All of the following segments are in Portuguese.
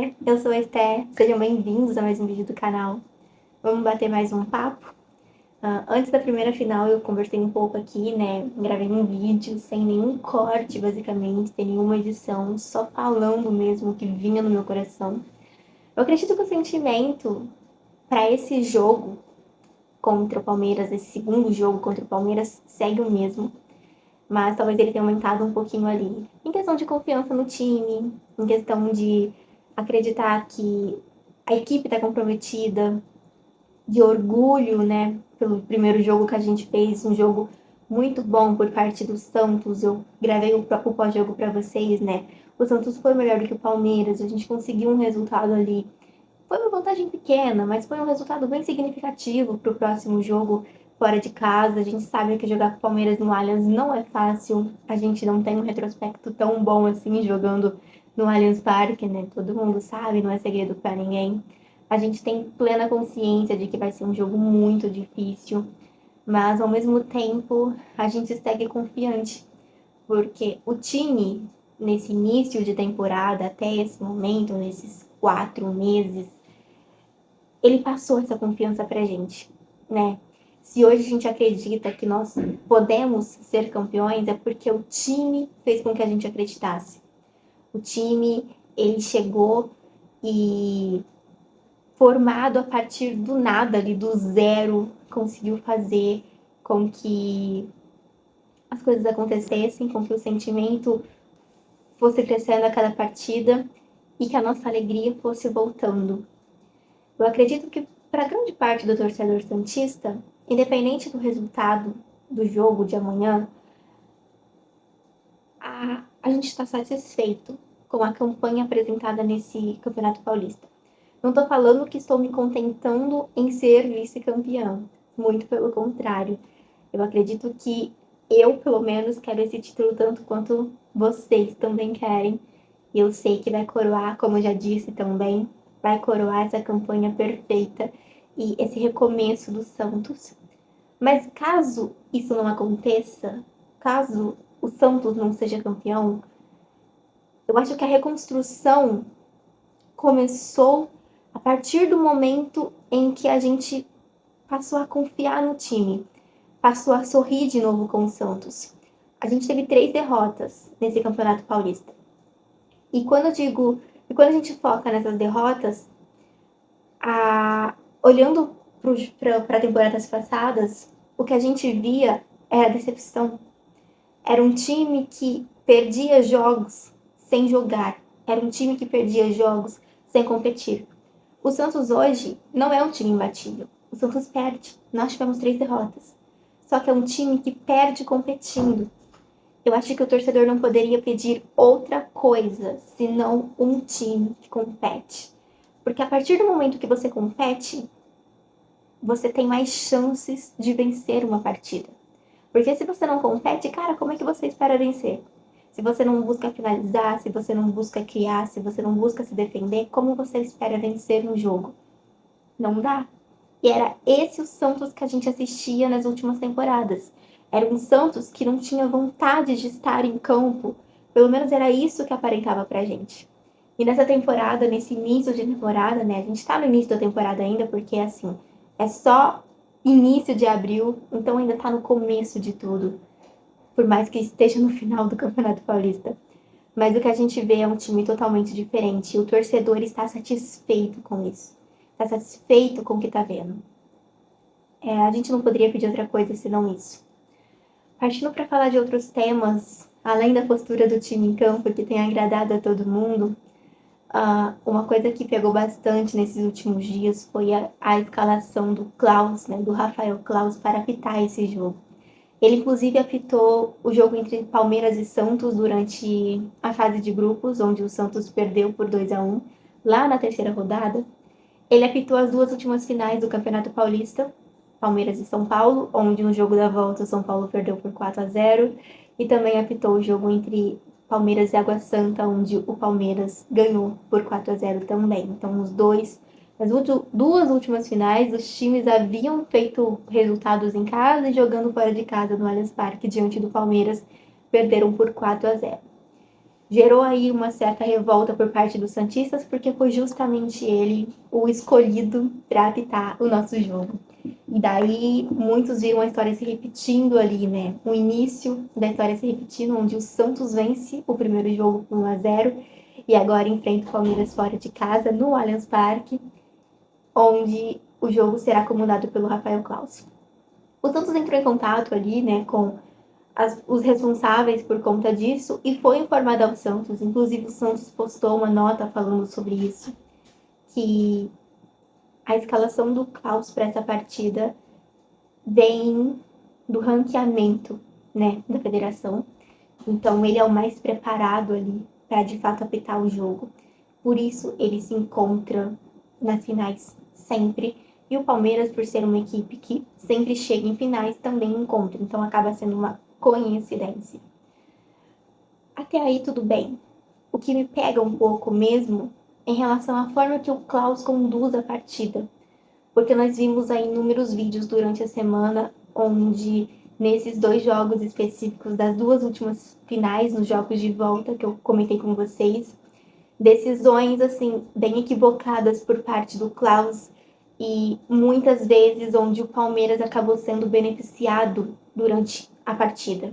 Esther, eu sou a Esther, sejam bem-vindos a mais um vídeo do canal. Vamos bater mais um papo? Antes da primeira final eu conversei um pouco aqui, né, gravei um vídeo sem nenhum corte basicamente, sem nenhuma edição, só falando mesmo o que vinha no meu coração. Eu acredito que o sentimento para esse jogo contra o Palmeiras, esse segundo jogo contra o Palmeiras, segue o mesmo. Mas talvez ele tenha aumentado um pouquinho ali. Em questão de confiança no time, em questão de acreditar que a equipe está comprometida, de orgulho, né, pelo primeiro jogo que a gente fez, um jogo muito bom por parte do Santos. Eu gravei o pós-jogo para vocês, né? O Santos foi melhor do que o Palmeiras, a gente conseguiu um resultado ali. Foi uma vantagem pequena, mas foi um resultado bem significativo para o próximo jogo fora de casa. A gente sabe que jogar com o Palmeiras no Allianz não é fácil. A gente não tem um retrospecto tão bom assim jogando no Allianz Parque, né? Todo mundo sabe, não é segredo para ninguém. A gente tem plena consciência de que vai ser um jogo muito difícil, mas ao mesmo tempo a gente segue confiante, porque o time, nesse início de temporada, até esse momento, nesses 4 meses, ele passou essa confiança pra gente, né? Se hoje a gente acredita que nós podemos ser campeões, é porque o time fez com que a gente acreditasse. O time, ele chegou e formado a partir do nada, ali do zero, conseguiu fazer com que as coisas acontecessem, com que o sentimento fosse crescendo a cada partida e que a nossa alegria fosse voltando. Eu acredito que para grande parte do torcedor santista, independente do resultado do jogo de amanhã, a gente está satisfeito com a campanha apresentada nesse Campeonato Paulista. Não estou falando que estou me contentando em ser vice-campeão, muito pelo contrário. Eu acredito que eu, pelo menos, quero esse título tanto quanto vocês também querem. E eu sei que vai coroar, como eu já disse também, vai coroar essa campanha perfeita e esse recomeço do Santos. Mas caso isso não aconteça, caso o Santos não seja campeão, eu acho que a reconstrução começou a partir do momento em que a gente passou a confiar no time, passou a sorrir de novo com o Santos. A gente teve 3 derrotas nesse Campeonato Paulista. E quando a gente foca nessas derrotas, olhando para temporadas passadas, o que a gente via era decepção. Era um time que perdia jogos sem jogar. Era um time que perdia jogos sem competir. O Santos hoje não é um time imbatível. O Santos perde. Nós tivemos 3 derrotas. Só que é um time que perde competindo. Eu acho que o torcedor não poderia pedir outra coisa senão um time que compete. Porque a partir do momento que você compete, você tem mais chances de vencer uma partida. Porque se você não compete, cara, como é que você espera vencer? Se você não busca finalizar, se você não busca criar, se você não busca se defender, como você espera vencer um jogo? Não dá. E era esse o Santos que a gente assistia nas últimas temporadas. Era um Santos que não tinha vontade de estar em campo. Pelo menos era isso que aparentava pra gente. E nessa temporada, nesse início de temporada, né? A gente tá no início da temporada ainda, porque assim, é só início de abril, então ainda tá no começo de tudo. Por mais que esteja no final do Campeonato Paulista. Mas o que a gente vê é um time totalmente diferente. E o torcedor está satisfeito com isso. Está satisfeito com o que está vendo. A gente não poderia pedir outra coisa senão isso. Partindo para falar de outros temas, além da postura do time em campo, que tem agradado a todo mundo, uma coisa que pegou bastante nesses últimos dias foi a escalação do Klaus, né, do Rafael Klaus, para apitar esse jogo. Ele, inclusive, apitou o jogo entre Palmeiras e Santos durante a fase de grupos, onde o Santos perdeu por 2-1, lá na terceira rodada. Ele apitou as 2 últimas finais do Campeonato Paulista, Palmeiras e São Paulo, onde no jogo da volta o São Paulo perdeu por 4-0, e também apitou o jogo entre Palmeiras e Água Santa, onde o Palmeiras ganhou por 4-0 também. Então, as 2 últimas finais, os times haviam feito resultados em casa e jogando fora de casa no Allianz Parque, diante do Palmeiras, perderam por 4-0. gerou aí uma certa revolta por parte dos santistas, porque foi justamente ele o escolhido para apitar o nosso jogo. E daí muitos viram a história se repetindo ali, né? O início da história se repetindo, onde o Santos vence o primeiro jogo por 1-0 e agora enfrenta o Palmeiras fora de casa no Allianz Parque, onde o jogo será comandado pelo Rafael Claus. O Santos entrou em contato ali, né, com os responsáveis por conta disso e foi informado ao Santos. Inclusive, o Santos postou uma nota falando sobre isso, que a escalação do Klaus para essa partida vem do ranqueamento, né, da federação. Então, ele é o mais preparado ali para, de fato, apitar o jogo. Por isso, ele se encontra nas finais sempre. E o Palmeiras, por ser uma equipe que sempre chega em finais, também encontra. Então, acaba sendo uma coincidência. Até aí, tudo bem. O que me pega um pouco mesmo em relação à forma que o Klaus conduz a partida. Porque nós vimos aí inúmeros vídeos durante a semana onde, nesses 2 jogos específicos das 2 últimas finais, nos jogos de volta que eu comentei com vocês, decisões, assim, bem equivocadas por parte do Klaus e muitas vezes onde o Palmeiras acabou sendo beneficiado durante a partida.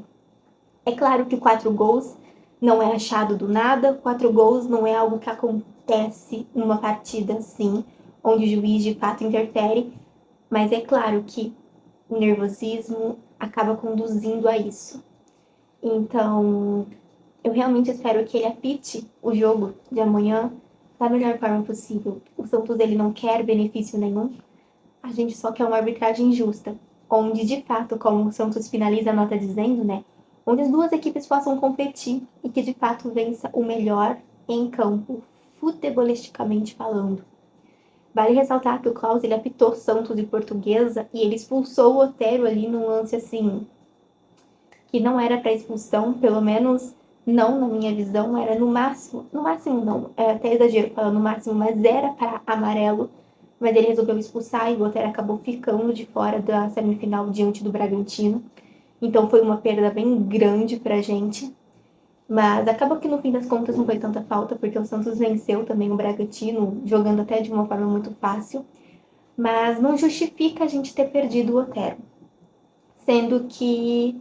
É claro que 4 gols não é achado do nada, 4 gols não é algo que acontece numa partida assim, onde o juiz de fato interfere, mas é claro que o nervosismo acaba conduzindo a isso. Então, eu realmente espero que ele apite o jogo de amanhã da melhor forma possível. O Santos ele não quer benefício nenhum, a gente só quer uma arbitragem justa, onde de fato, como o Santos finaliza a nota dizendo, né, onde as 2 equipes possam competir e que de fato vença o melhor em campo, futebolisticamente falando. Vale ressaltar que o Klaus ele apitou Santos e Portuguesa e ele expulsou o Otero ali num lance assim que não era para expulsão, pelo menos não na minha visão, era no máximo não, é até exagero falar no máximo, mas era para amarelo, mas ele resolveu expulsar e o Otero acabou ficando de fora da semifinal diante do Bragantino. Então foi uma perda bem grande pra gente. Mas acabou que no fim das contas não foi tanta falta, porque o Santos venceu também o Bragantino, jogando até de uma forma muito fácil. Mas não justifica a gente ter perdido o Otero. Sendo que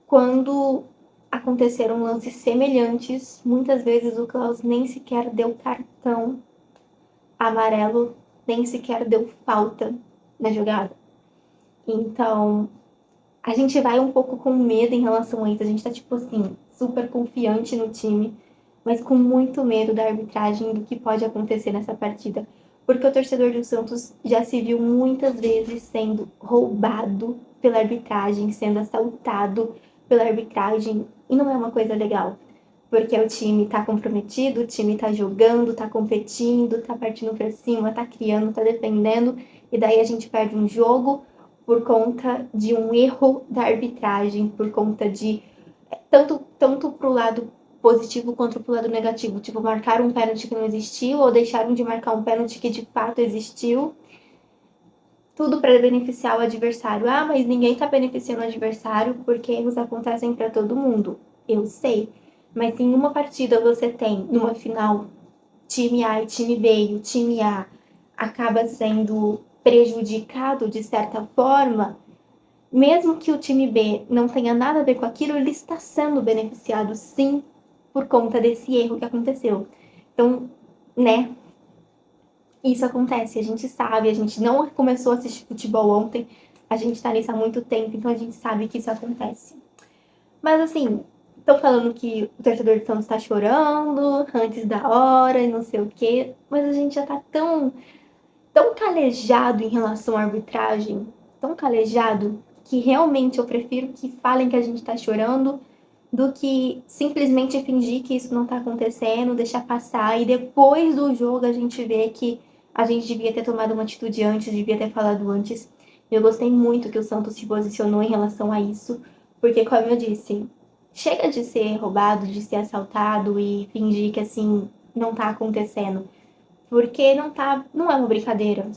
quando aconteceram lances semelhantes, muitas vezes o Klaus nem sequer deu cartão amarelo, nem sequer deu falta na jogada. Então, a gente vai um pouco com medo em relação a isso. A gente tá, tipo assim, super confiante no time, mas com muito medo da arbitragem do que pode acontecer nessa partida. Porque o torcedor do Santos já se viu muitas vezes sendo roubado pela arbitragem, sendo assaltado pela arbitragem, e não é uma coisa legal. Porque o time tá comprometido, o time tá jogando, tá competindo, tá partindo pra cima, tá criando, tá defendendo, e daí a gente perde um jogo por conta de um erro da arbitragem, por conta de tanto pro lado positivo quanto pro lado negativo. Tipo, marcaram um pênalti que não existiu ou deixaram de marcar um pênalti que de fato existiu. Tudo para beneficiar o adversário. Ah, mas ninguém tá beneficiando o adversário porque erros acontecem para todo mundo. Eu sei. Mas se em uma partida você tem, numa final, time A e time B, e o time A acaba sendo prejudicado de certa forma, mesmo que o time B não tenha nada a ver com aquilo, ele está sendo beneficiado sim por conta desse erro que aconteceu. Então, né, isso acontece, a gente sabe, a gente não começou a assistir futebol ontem, a gente tá nisso há muito tempo, então a gente sabe que isso acontece. Mas assim, estão falando que o torcedor de Santos tá chorando antes da hora e não sei o quê, mas a gente já tá tão calejado em relação à arbitragem, tão calejado, que realmente eu prefiro que falem que a gente tá chorando do que simplesmente fingir que isso não tá acontecendo, deixar passar e depois do jogo a gente vê que a gente devia ter tomado uma atitude antes, devia ter falado antes. Eu gostei muito que o Santos se posicionou em relação a isso, porque como eu disse, chega de ser roubado, de ser assaltado e fingir que assim não tá acontecendo. Porque não é uma brincadeira.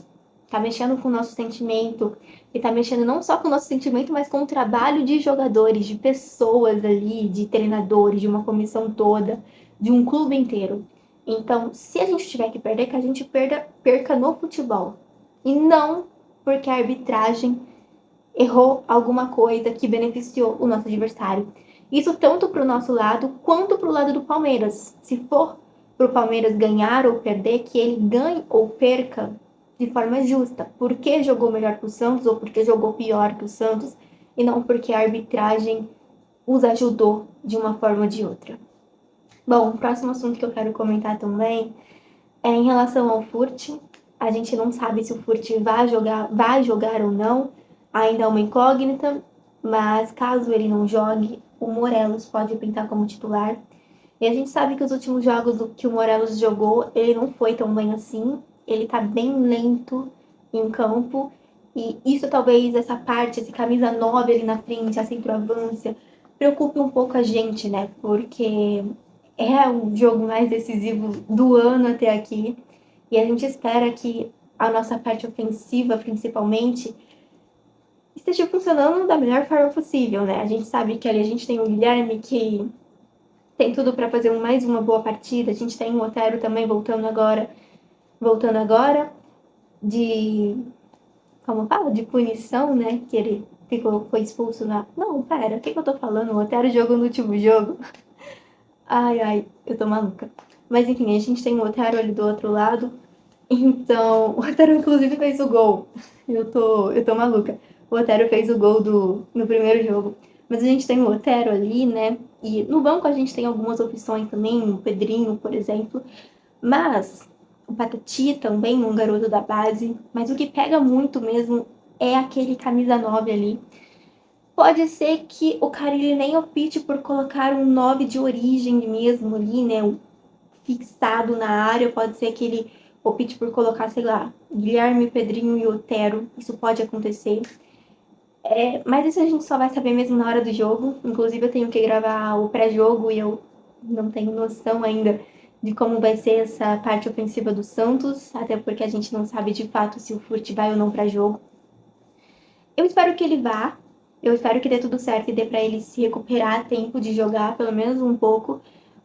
Tá mexendo com o nosso sentimento. E tá mexendo não só com o nosso sentimento, mas com o trabalho de jogadores, de pessoas ali, de treinadores, de uma comissão toda. de um clube inteiro. Então, se a gente tiver que perder, que a gente perca no futebol. E não porque a arbitragem errou alguma coisa que beneficiou o nosso adversário. Isso tanto para o nosso lado quanto para o lado do Palmeiras. Se for para o Palmeiras ganhar ou perder, que ele ganhe ou perca de forma justa. Porque jogou melhor que o Santos ou porque jogou pior que o Santos e não porque a arbitragem os ajudou de uma forma ou de outra. Bom, o próximo assunto que eu quero comentar também é em relação ao Furt. A gente não sabe se o Furt vai jogar ou não, ainda é uma incógnita, mas caso ele não jogue, o Morelos pode pintar como titular. E a gente sabe que os últimos jogos que o Morelos jogou, ele não foi tão bem assim, ele tá bem lento em campo, e isso talvez, essa parte, esse camisa 9 ali na frente, a centroavância, preocupe um pouco a gente, né? Porque é o jogo mais decisivo do ano até aqui. E a gente espera que a nossa parte ofensiva, principalmente, esteja funcionando da melhor forma possível, né? A gente sabe que ali a gente tem o Guilherme, que tem tudo para fazer mais uma boa partida. A gente tem o Otero também voltando agora de, como fala? De punição, né? Que ele foi expulso na... Não, pera, o que eu tô falando? O Otero jogou no último jogo. Ai, eu tô maluca. Mas enfim, a gente tem o Otero ali do outro lado. Então, o Otero inclusive fez o gol. Eu tô maluca. O Otero fez o gol no primeiro jogo. Mas a gente tem o Otero ali, né? E no banco a gente tem algumas opções também, o Pedrinho, por exemplo. Mas o Patati também, um garoto da base. Mas o que pega muito mesmo é aquele camisa 9 ali. Pode ser que o Carille nem opte por colocar um 9 de origem mesmo ali, né? Fixado na área. Pode ser que ele opte por colocar, sei lá, Guilherme, Pedrinho e Otero. Isso pode acontecer. Mas isso a gente só vai saber mesmo na hora do jogo. Inclusive, eu tenho que gravar o pré-jogo e eu não tenho noção ainda de como vai ser essa parte ofensiva do Santos, até porque a gente não sabe de fato se o Furt vai ou não para jogo. Eu espero que ele vá. Eu espero que dê tudo certo e dê para ele se recuperar a tempo de jogar, pelo menos um pouco.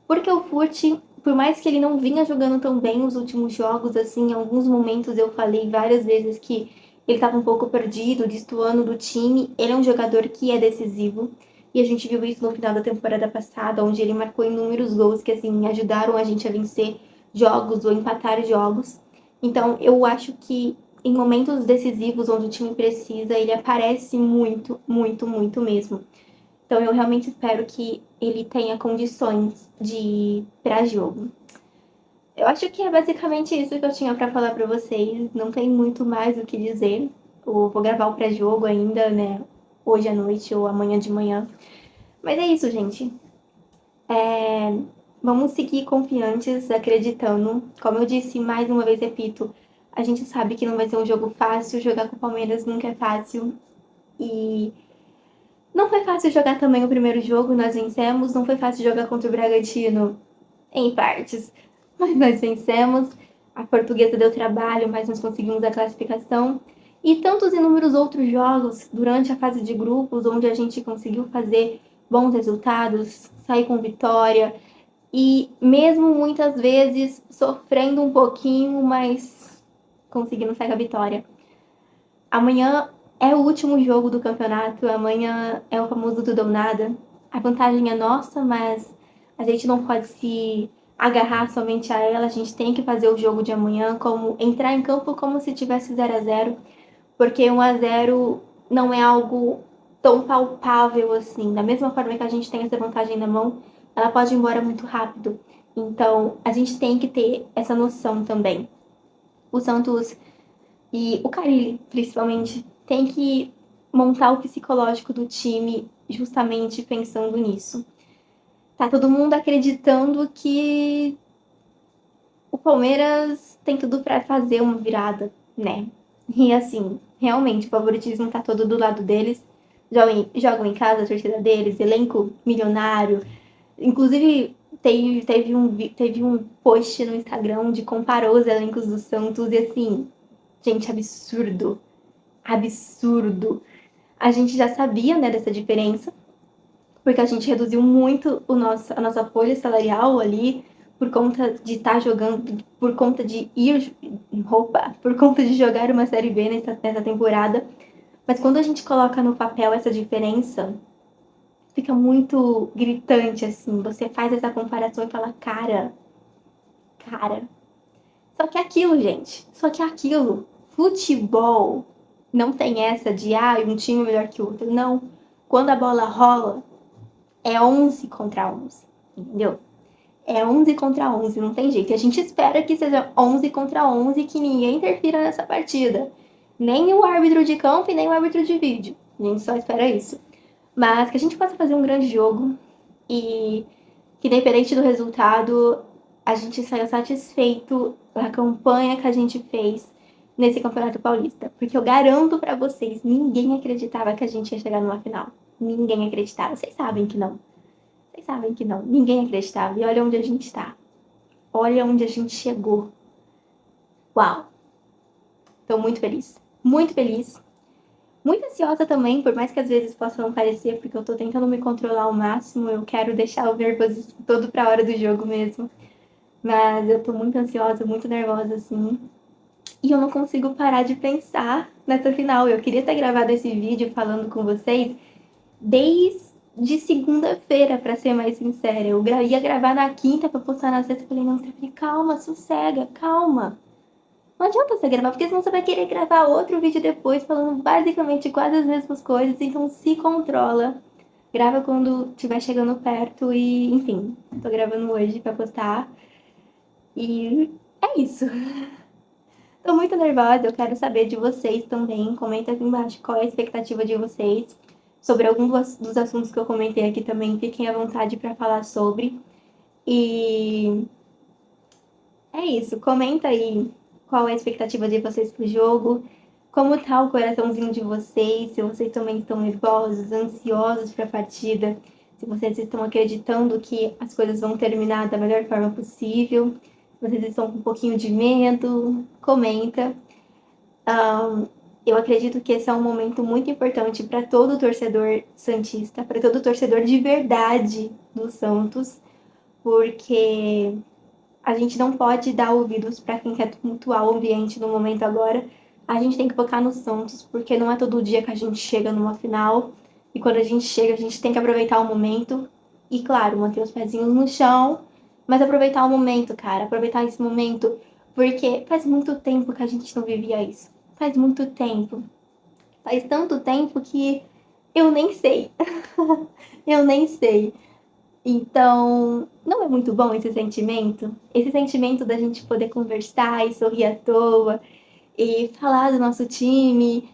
Porque o Furt, por mais que ele não vinha jogando tão bem nos últimos jogos, assim, em alguns momentos eu falei várias vezes que ele estava um pouco perdido, destoando do time. Ele é um jogador que é decisivo. E a gente viu isso no final da temporada passada, onde ele marcou inúmeros gols que, assim, ajudaram a gente a vencer jogos ou empatar jogos. Então, eu acho que em momentos decisivos, onde o time precisa, ele aparece muito, muito, muito mesmo. Então, eu realmente espero que ele tenha condições de ir para jogo. Eu acho que é basicamente isso que eu tinha para falar para vocês. Não tem muito mais o que dizer. Eu vou gravar o pré-jogo ainda, né? Hoje à noite ou amanhã de manhã. Mas é isso, gente. Vamos seguir confiantes, acreditando. Como eu disse, mais uma vez repito, a gente sabe que não vai ser um jogo fácil. Jogar com o Palmeiras nunca é fácil. E não foi fácil jogar também o primeiro jogo, nós vencemos. Não foi fácil jogar contra o Bragantino, em partes, mas nós vencemos. A Portuguesa deu trabalho, mas nós conseguimos a classificação. E tantos inúmeros outros jogos durante a fase de grupos, onde a gente conseguiu fazer bons resultados, sair com vitória. E mesmo muitas vezes sofrendo um pouquinho, mas conseguindo sair com a vitória. Amanhã é o último jogo do campeonato, amanhã é o famoso tudo ou nada. A vantagem é nossa, mas a gente não pode se agarrar somente a ela, a gente tem que fazer o jogo de amanhã, como entrar em campo como se tivesse 0-0, porque 1-0 não é algo tão palpável assim. Da mesma forma que a gente tem essa vantagem na mão, ela pode ir embora muito rápido. Então, a gente tem que ter essa noção também. O Santos e o Carille, principalmente, tem que montar o psicológico do time justamente pensando nisso. Tá todo mundo acreditando que o Palmeiras tem tudo para fazer uma virada, né? E assim, realmente, o favoritismo tá todo do lado deles. Jogam em casa, a torcida deles, elenco milionário. Inclusive, teve um post no Instagram onde comparou os elencos do Santos e assim, gente, absurdo. Absurdo. A gente já sabia, né, dessa diferença, porque a gente reduziu muito a nossa folha salarial ali, por conta de estar jogando, por conta de por conta de jogar uma Série B nessa temporada. Mas quando a gente coloca no papel essa diferença, fica muito gritante, assim. Você faz essa comparação e fala, cara. Só que é aquilo, gente. Só que é aquilo. Futebol não tem essa de, um time melhor que o outro. Não. Quando a bola rola, é 11 contra 11. Entendeu? É 11 contra 11, não tem jeito. E a gente espera que seja 11 contra 11 e que ninguém interfira nessa partida. Nem o árbitro de campo e nem o árbitro de vídeo. A gente só espera isso. Mas que a gente possa fazer um grande jogo e que, independente do resultado, a gente saia satisfeito da campanha que a gente fez nesse Campeonato Paulista. Porque eu garanto pra vocês, ninguém acreditava que a gente ia chegar numa final. Ninguém acreditava. Vocês sabem que não. Vocês sabem que não. Ninguém acreditava. E olha onde a gente tá. Olha onde a gente chegou. Uau! Tô muito feliz. Muito feliz. Muito ansiosa também, por mais que às vezes possa não parecer, porque eu tô tentando me controlar ao máximo. Eu quero deixar o nervosismo todo pra hora do jogo mesmo. Mas eu tô muito ansiosa, muito nervosa, assim. E eu não consigo parar de pensar nessa final. Eu queria ter gravado esse vídeo falando com vocês desde segunda-feira, pra ser mais sincera. Eu ia gravar na quinta pra postar na sexta. Eu falei, não, Stephanie, calma, sossega, calma. Não adianta você gravar, porque senão você vai querer gravar outro vídeo depois falando basicamente quase as mesmas coisas. Então se controla. Grava quando estiver chegando perto e, enfim, tô gravando hoje pra postar. E é isso. Tô muito nervosa, eu quero saber de vocês também. Comenta aqui embaixo qual é a expectativa de vocês sobre algum dos assuntos que eu comentei aqui também. Fiquem à vontade para falar sobre. E é isso. Comenta aí qual é a expectativa de vocês pro jogo. Como tá o coraçãozinho de vocês? Se vocês também estão nervosos, ansiosos para a partida. Se vocês estão acreditando que as coisas vão terminar da melhor forma possível. Se vocês estão com um pouquinho de medo, comenta. Eu acredito que esse é um momento muito importante para todo torcedor santista, para todo torcedor de verdade do Santos, porque a gente não pode dar ouvidos para quem quer tumultuar o ambiente no momento agora. A gente tem que focar no Santos, porque não é todo dia que a gente chega numa final, e quando a gente chega, a gente tem que aproveitar o momento, e claro, manter os pezinhos no chão, mas aproveitar o momento, cara, aproveitar esse momento, porque faz muito tempo que a gente não vivia isso. Faz muito tempo. Faz tanto tempo que eu nem sei. Eu nem sei. Então, não é muito bom esse sentimento? Esse sentimento da gente poder conversar e sorrir à toa e falar do nosso time.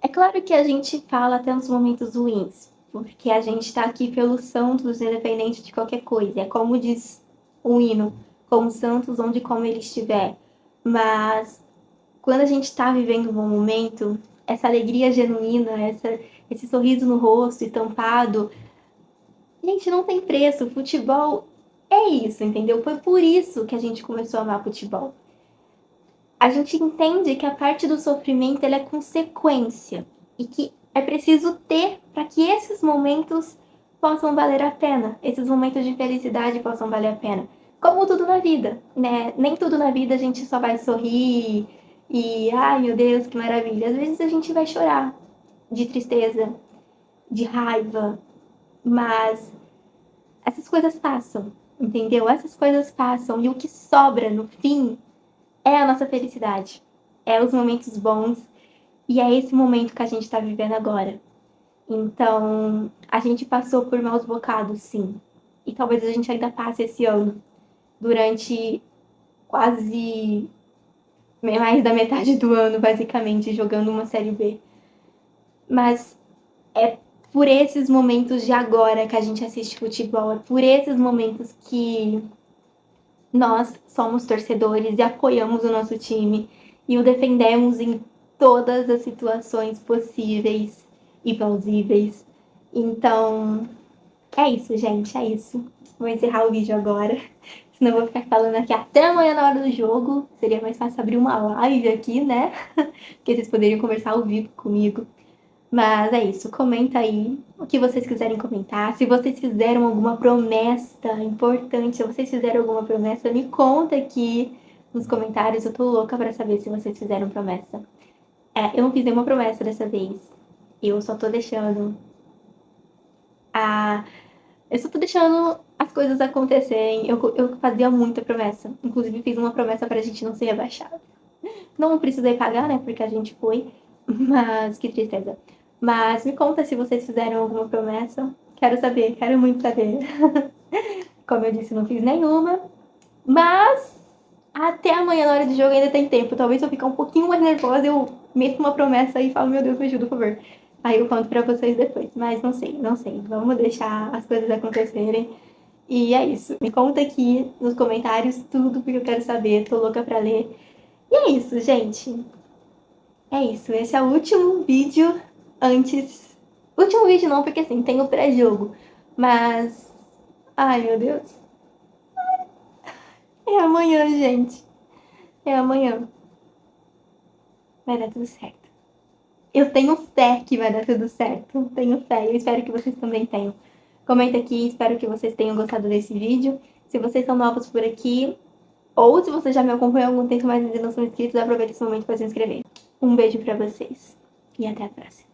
É claro que a gente fala até nos momentos ruins, porque a gente tá aqui pelo Santos, independente de qualquer coisa. É como diz o hino, com o Santos onde como ele estiver. Mas quando a gente está vivendo um bom momento, essa alegria genuína, esse sorriso no rosto estampado, gente, não tem preço. Futebol é isso, entendeu? Foi por isso que a gente começou a amar futebol. A gente entende que a parte do sofrimento ela é consequência e que é preciso ter para que esses momentos possam valer a pena, esses momentos de felicidade possam valer a pena. Como tudo na vida, né? Nem tudo na vida a gente só vai sorrir e, ai meu Deus, que maravilha. Às vezes a gente vai chorar de tristeza, de raiva, mas essas coisas passam, entendeu? Essas coisas passam e o que sobra no fim é a nossa felicidade, é os momentos bons e é esse momento que a gente está vivendo agora. Então, a gente passou por maus bocados, sim. E talvez a gente ainda passe esse ano, durante quase mais da metade do ano, basicamente, jogando uma Série B. Mas é por esses momentos de agora que a gente assiste futebol, é por esses momentos que nós somos torcedores e apoiamos o nosso time e o defendemos em todas as situações possíveis e plausíveis. Então, é isso, gente, é isso. Vou encerrar o vídeo agora, senão eu vou ficar falando aqui até amanhã na hora do jogo. Seria mais fácil abrir uma live aqui, né? Porque vocês poderiam conversar ao vivo comigo. Mas é isso, comenta aí o que vocês quiserem comentar. Se vocês fizeram alguma promessa importante, se vocês fizeram alguma promessa, me conta aqui nos comentários. Eu tô louca pra saber se vocês fizeram promessa. Eu não fiz nenhuma promessa dessa vez. Eu só tô deixando a... Eu só tô deixando as coisas acontecerem. Eu fazia muita promessa. Inclusive, fiz uma promessa pra gente não ser rebaixado. Não precisei pagar, né? Porque a gente foi. Mas que tristeza. Mas me conta se vocês fizeram alguma promessa. Quero saber, quero muito saber. Como eu disse, não fiz nenhuma. Mas até amanhã na hora do jogo ainda tem tempo. Talvez se eu ficar um pouquinho mais nervosa, eu meto uma promessa e falo, meu Deus, me ajuda, por favor. Aí eu conto pra vocês depois. Mas não sei, não sei. Vamos deixar as coisas acontecerem. E é isso. Me conta aqui nos comentários tudo, porque eu quero saber. Tô louca pra ler. E é isso, gente. É isso. Esse é o último vídeo antes. Último vídeo não, porque assim, tem o pré-jogo. Mas. Ai, meu Deus. É amanhã, gente. É amanhã. Vai dar tudo certo. Eu tenho fé que vai dar tudo certo. Tenho fé. Eu espero que vocês também tenham. Comenta aqui, espero que vocês tenham gostado desse vídeo. Se vocês são novos por aqui, ou se vocês já me acompanham há algum tempo, mas ainda não são inscritos, aproveita esse momento para se inscrever. Um beijo para vocês e até a próxima.